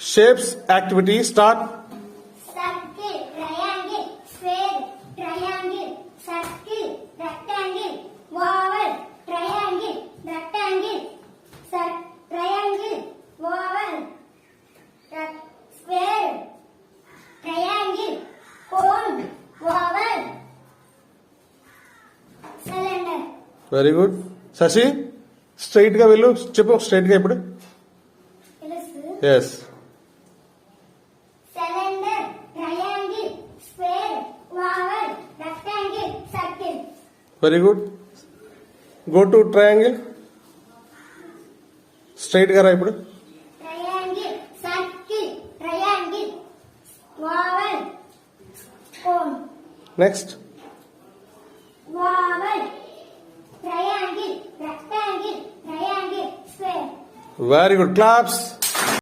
Shapes activity start. Circle, triangle, square, triangle, circle, rectangle, oval, triangle, rectangle, triangle, oval, square, triangle, cone, oval, cylinder. Very good. Shashi straight గా వెళ్ళు. చెప్పు straight గా ఇప్పుడు. Yes. Cylinder, triangle, square, oval, rectangle, circle. Very good. Go to triangle. Straight గా రా ఇప్పుడు. Triangle, circle, triangle, oval, cone. Next. Oval, triangle, rectangle, triangle, square. Very good. Claps.